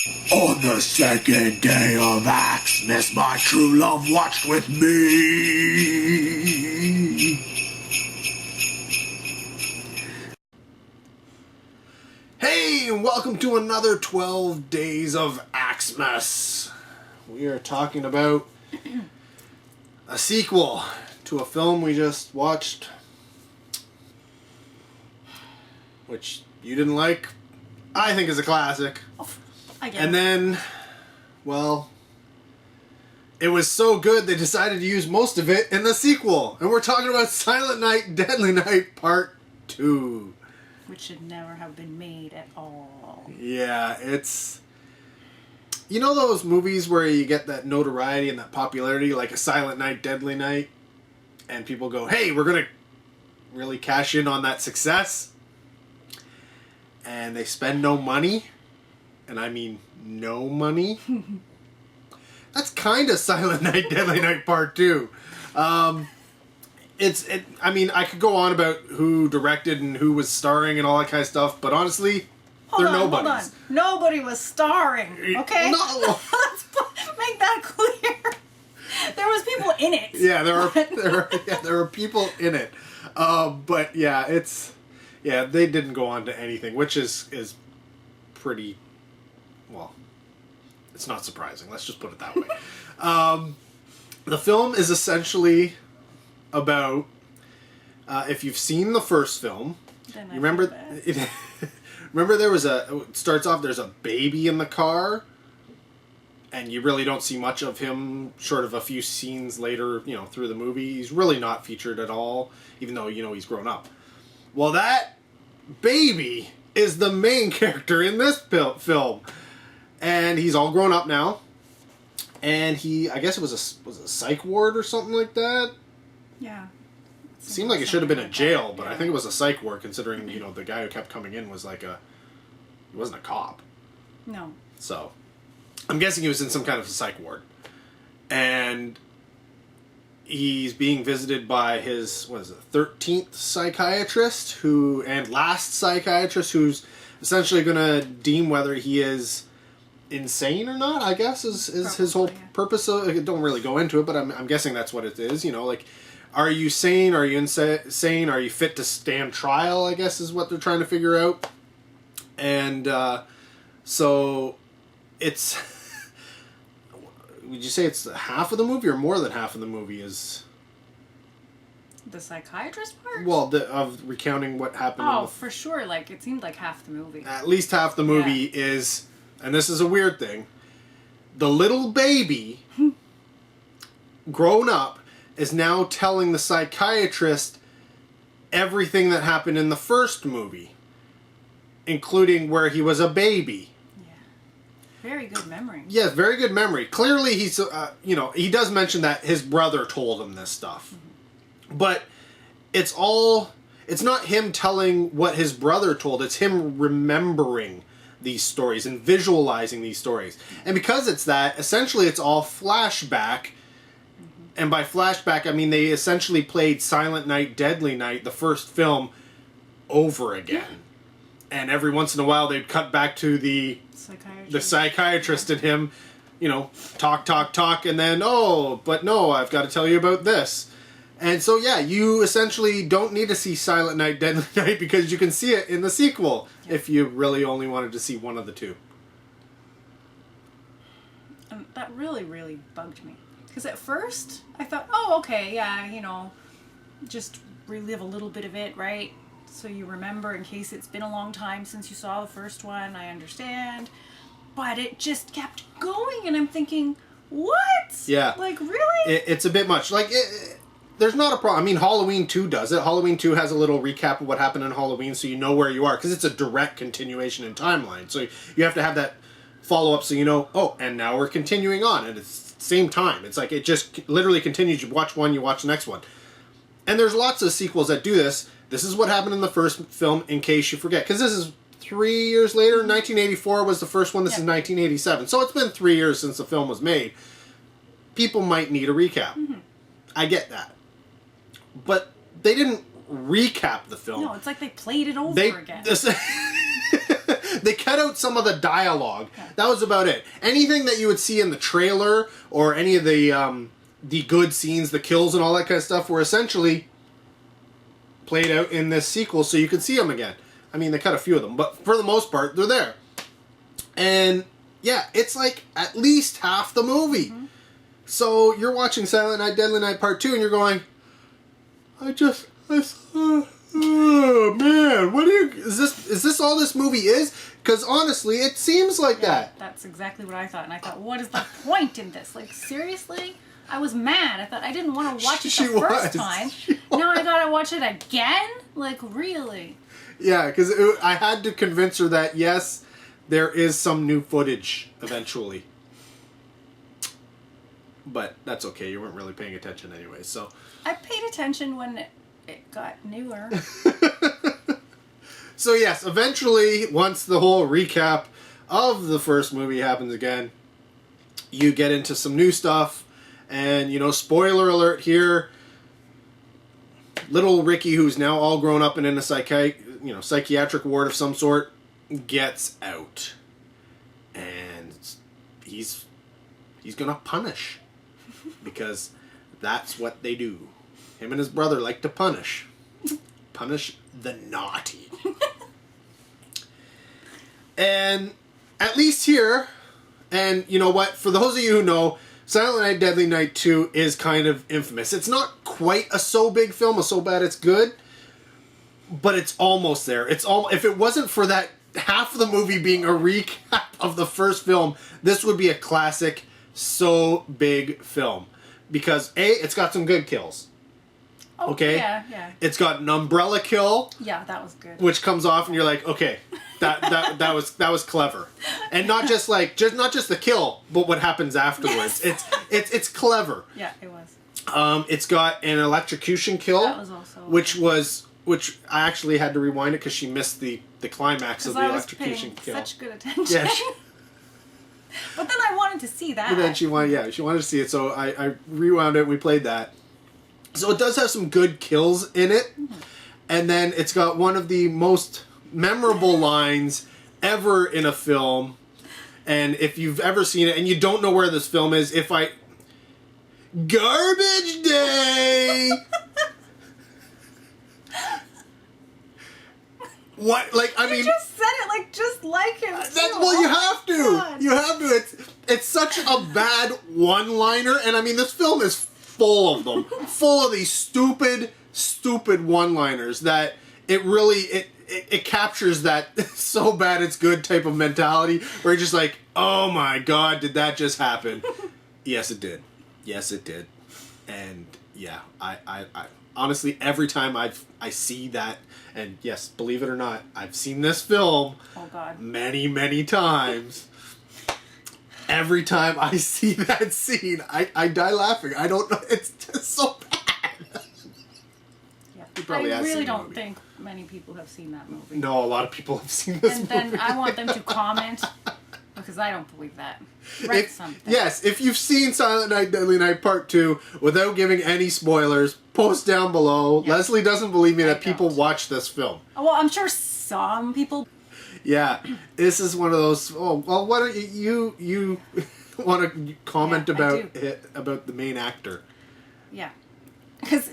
On the second day of Axemas, my true love watched with me. Hey, and welcome to another 12 Days of Axemas. We are talking about a sequel to a film we just watched, which you didn't like. I think is a classic. And then, well, it was so good they decided to use most of it in the sequel. And we're talking about Silent Night, Deadly Night Part 2. Which should never have been made at all. Yeah, it's... You know those movies where you get that notoriety and that popularity, like a Silent Night, Deadly Night? And people go, hey, we're going to really cash in on that success. And they spend no money. And I mean no money. That's kind of Silent Night, Deadly Night Part 2. I mean, I could go on about who directed and who was starring and all that kind of stuff, but honestly, they're nobodies. Hold on. Nobody was starring, okay? No. Let's make that clear. There was people in it. Yeah, there are people in it. But yeah, they didn't go on to anything, which is pretty... Well, it's not surprising. Let's just put it that way. The film is essentially about, if you've seen the first film, you remember it starts off, there's a baby in the car, and you really don't see much of him, short of a few scenes later, through the movie. He's really not featured at all, even though, he's grown up. Well, that baby is the main character in this film. And he's all grown up now. And I guess it was a psych ward or something like that. Yeah. Seemed like it should have been a jail, but I think it was a psych ward, considering, the guy who kept coming in was he wasn't a cop. No. So, I'm guessing he was in some kind of a psych ward. And he's being visited by his, 13th psychiatrist, and last psychiatrist, who's essentially going to deem whether he is insane or not, I guess, is his whole purpose. I don't really go into it, but I'm guessing that's what it is. Are you sane? Are you insane? Are you fit to stand trial, I guess, is what they're trying to figure out. And so it's... Would you say it's half of the movie or more than half of the movie is... The psychiatrist part? Well, of recounting what happened. Oh, for sure. It seemed like half the movie. At least half the movie is... And this is a weird thing. The little baby, grown up, is now telling the psychiatrist everything that happened in the first movie, including where he was a baby. Yeah. Very good memory. Yes, very good memory. Clearly, he's, he does mention that his brother told him this stuff. Mm-hmm. But it's not him telling what his brother told, it's him remembering these stories and visualizing these stories. And because it's that, essentially it's all flashback. Mm-hmm. And by flashback, I mean they essentially played Silent Night, Deadly Night, the first film, over again. Yeah. And every once in a while they'd cut back to the psychiatrist and him, talk, and then, oh, but no, I've got to tell you about this. And so, yeah, you essentially don't need to see Silent Night, Deadly Night because you can see it in the sequel if you really only wanted to see one of the two. That really, really bugged me. Because at first, I thought, oh, okay, yeah, just relive a little bit of it, right? So you remember in case it's been a long time since you saw the first one, I understand. But it just kept going, and I'm thinking, what? Yeah. Really? It's a bit much. There's not a problem. I mean, Halloween 2 does it. Halloween 2 has a little recap of what happened in Halloween so you know where you are, because it's a direct continuation in timeline. So you have to have that follow-up so you know, oh, and now we're continuing on, and it's the same time. It's it just literally continues. You watch one, you watch the next one. And there's lots of sequels that do this. This is what happened in the first film, in case you forget. Because this is 3 years later. 1984 was the first one. This is 1987. So it's been 3 years since the film was made. People might need a recap. Mm-hmm. I get that. But they didn't recap the film. No, it's like they played it over again. They cut out some of the dialogue. Yeah. That was about it. Anything that you would see in the trailer or any of the good scenes, the kills and all that kind of stuff were essentially played out in this sequel so you could see them again. I mean, they cut a few of them, but for the most part, they're there. And yeah, it's like at least half the movie. Mm-hmm. So you're watching Silent Night, Deadly Night Part 2 and you're going, oh man, is this all this movie is? Because honestly, it seems like that. That's exactly what I thought. And I thought, what is the point in this? Like, seriously? I was mad. I thought I didn't want to watch it the first time. Now I gotta watch it again? Like, really? Yeah, because I had to convince her that, yes, there is some new footage eventually. But that's okay. You weren't really paying attention anyway, so... I paid attention when it got newer. So yes, eventually, once the whole recap of the first movie happens again, you get into some new stuff. And, you know, spoiler alert here, little Ricky, who's now all grown up and in a psychiatric ward of some sort, gets out. And he's gonna punish. Because that's what they do. Him and his brother like to punish. Punish the naughty. And at least here, and you know what, for those of you who know, Silent Night, Deadly Night 2 is kind of infamous. It's not quite a so big film, a so bad it's good, but it's almost there. If it wasn't for that half of the movie being a recap of the first film, this would be a classic, so big film. Because A, it's got some good kills. Oh, okay? Yeah. It's got an umbrella kill. Yeah, that was good. Which comes off and you're like, okay, that was clever. And not just the kill, but what happens afterwards. Yes. It's clever. Yeah, it was. It's got an electrocution kill. That was also which I actually had to rewind it because she missed the climax of the electrocution kill. Such good attention. Yeah. But then I wanted to see that. But then she wanted to see it, so I rewound it and we played that. So it does have some good kills in it. Mm-hmm. And then it's got one of the most memorable lines ever in a film. And if you've ever seen it and you don't know where this film is, Garbage Day! What? Like, I mean... You just said it just like him. Well, you have to. God. You have to. It's such a bad one-liner. And I mean, this film is full of them. Full of these stupid one-liners that it really... It captures that so bad it's good type of mentality where you're just like, oh my god, did that just happen? Yes, it did. Yes, it did. And yeah, I honestly, every time I see that, and yes, believe it or not, I've seen this film many, many times. Every time I see that scene, I die laughing. I don't know. It's just so bad. Yeah. I really don't think many people have seen that movie. No, a lot of people have seen this movie. And then I want them to comment, because I don't believe that. Write something. Yes, if you've seen Silent Night, Deadly Night Part 2, without giving any spoilers, post down below. Yep. Leslie doesn't believe me that people watch this film. Well, I'm sure some people... Yeah, this is one of those... Oh, well, why don't you want to comment about the main actor? Yeah. Because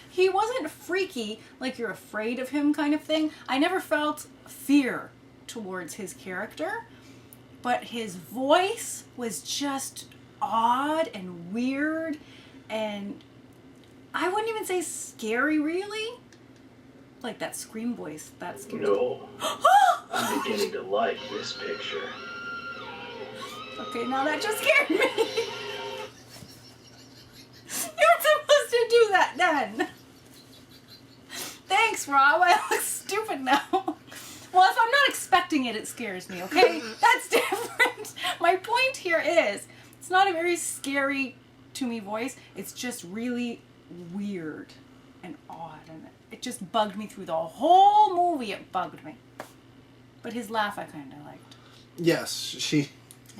he wasn't freaky, like you're afraid of him kind of thing. I never felt fear towards his character, but his voice was just odd and weird, and I wouldn't even say scary, really. Like that scream voice, that scares me. No, I'm beginning to like this picture. Okay, now that just scared me. You're supposed to do that then. Thanks, Rob. I look stupid now. Well, if I'm not expecting it, it scares me, okay? That's different. My point here is, it's not a very scary to me voice. It's just really weird and odd. And it just bugged me through the whole movie. It bugged me. But his laugh I kind of liked. Yes, I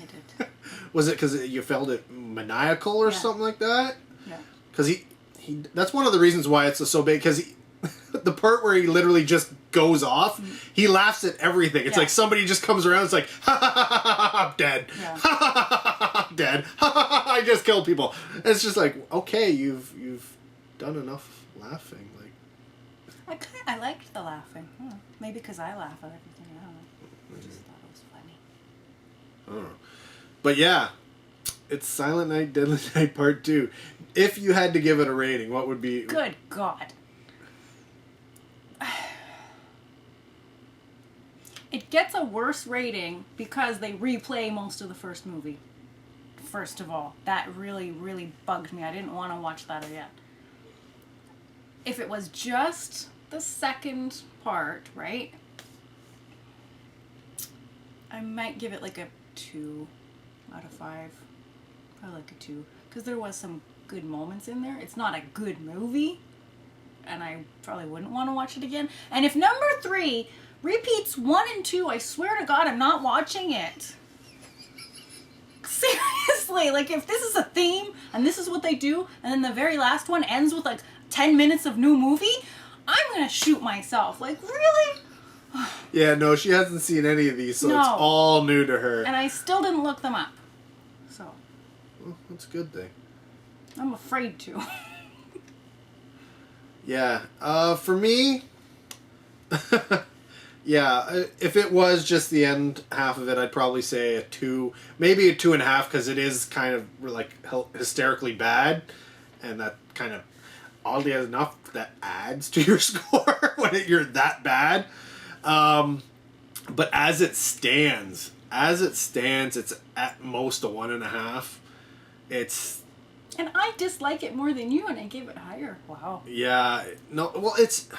did. Was it because you felt it maniacal or something like that? Yeah. Because he that's one of the reasons why it's so big, because the part where he literally just goes off, he laughs at everything. It's Yeah. like somebody just comes around, it's like, ha ha ha ha ha, I'm dead. Yeah. Ha ha ha ha ha, I'm dead. Ha ha ha, I just killed people. It's just like, okay, you've done enough laughing. Like, I liked the laughing. Maybe because I laugh at everything. I don't know. I just thought it was funny. I don't know. But yeah, it's Silent Night, Deadly Night Part 2. If you had to give it a rating, what would be... Good God. It gets a worse rating because they replay most of the first movie. First of all, that really, really bugged me. I didn't want to watch that again. If it was just the second part, right? I might give it like a 2 out of 5. Probably like a 2. Because there was some good moments in there. It's not a good movie. And I probably wouldn't want to watch it again. And if number 3 repeats 1 and 2, I swear to God, I'm not watching it. Seriously, like if this is a theme and this is what they do, and then the very last one ends with like 10 minutes of new movie, I'm gonna shoot myself. Like, really? Yeah, no, she hasn't seen any of these, so No. it's all new to her. And I still didn't look them up. So, Well, that's a good thing. I'm afraid to. Yeah, for me... Yeah, if it was just the end half of it, I'd probably say a 2, maybe a 2.5, because it is kind of like hysterically bad, and that kind of oddly enough that adds to your score when you're that bad. But as it stands, it's at most a 1.5. It's... And I dislike it more than you, and I gave it higher. Wow. Yeah, no, well, it's...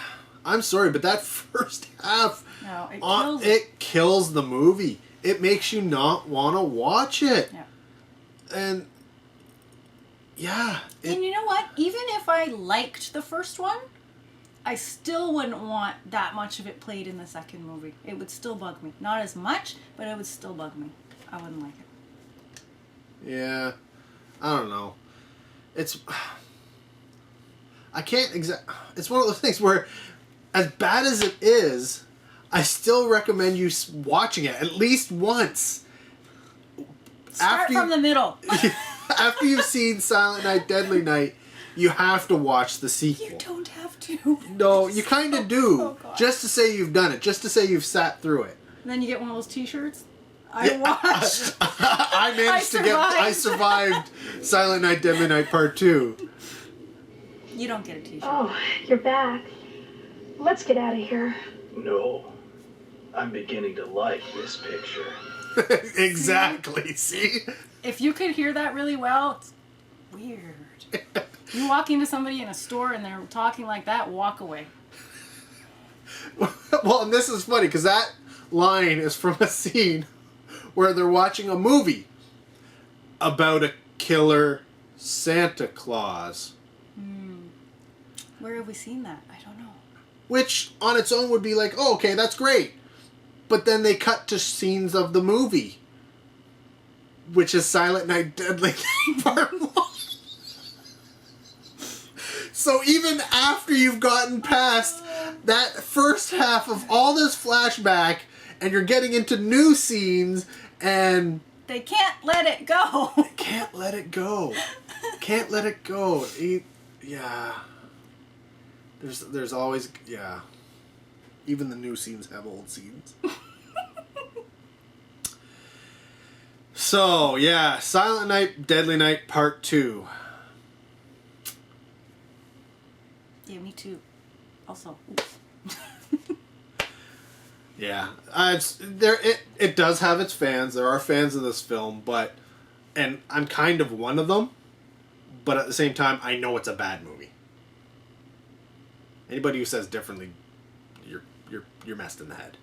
I'm sorry, but that first half, No, it kills it. it kills the movie. It makes you not want to watch it. Yeah. And, yeah. And you know what? Even if I liked the first one, I still wouldn't want that much of it played in the second movie. It would still bug me. Not as much, but it would still bug me. I wouldn't like it. Yeah. I don't know. It's... I can't It's one of those things where, as bad as it is, I still recommend you watching it at least once. Start from the middle. After you've seen Silent Night, Deadly Night, you have to watch the sequel. You don't have to. No, you kind of do. Oh, God. Just to say you've done it. Just to say you've sat through it. And then you get one of those t-shirts. I watched. I managed to get... I survived Silent Night, Deadly Night Part 2. You don't get a t-shirt. Oh, you're back. Let's get out of here. No. I'm beginning to like this picture. Exactly, see? If you could hear that really well, it's weird. You walk into somebody in a store and they're talking like that, walk away. Well, and this is funny, because that line is from a scene where they're watching a movie about a killer Santa Claus. Where have we seen that? I don't know. Which, on its own, would be like, oh, okay, that's great. But then they cut to scenes of the movie, which is Silent Night, Deadly Night Part 1. So even after you've gotten past that first half of all this flashback, and you're getting into new scenes, and... They can't let it go. Can't let it go. Can't let it go. Yeah. There's always... Yeah. Even the new scenes have old scenes. So, yeah. Silent Night, Deadly Night Part 2. Yeah, me too. Also. Yeah. It does have its fans. There are fans of this film, but... And I'm kind of one of them. But at the same time, I know it's a bad movie. Anybody who says differently, you're messed in the head.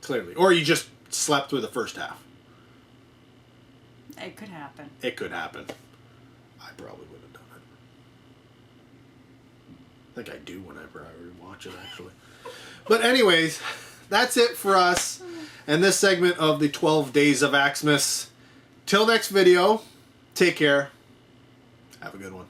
Clearly. Or you just slept through the first half. It could happen. It could happen. I probably would have done it. I think I do whenever I rewatch it, actually. But anyways, that's it for us and this segment of the 12 Days of Axemas. Till next video, take care. Have a good one.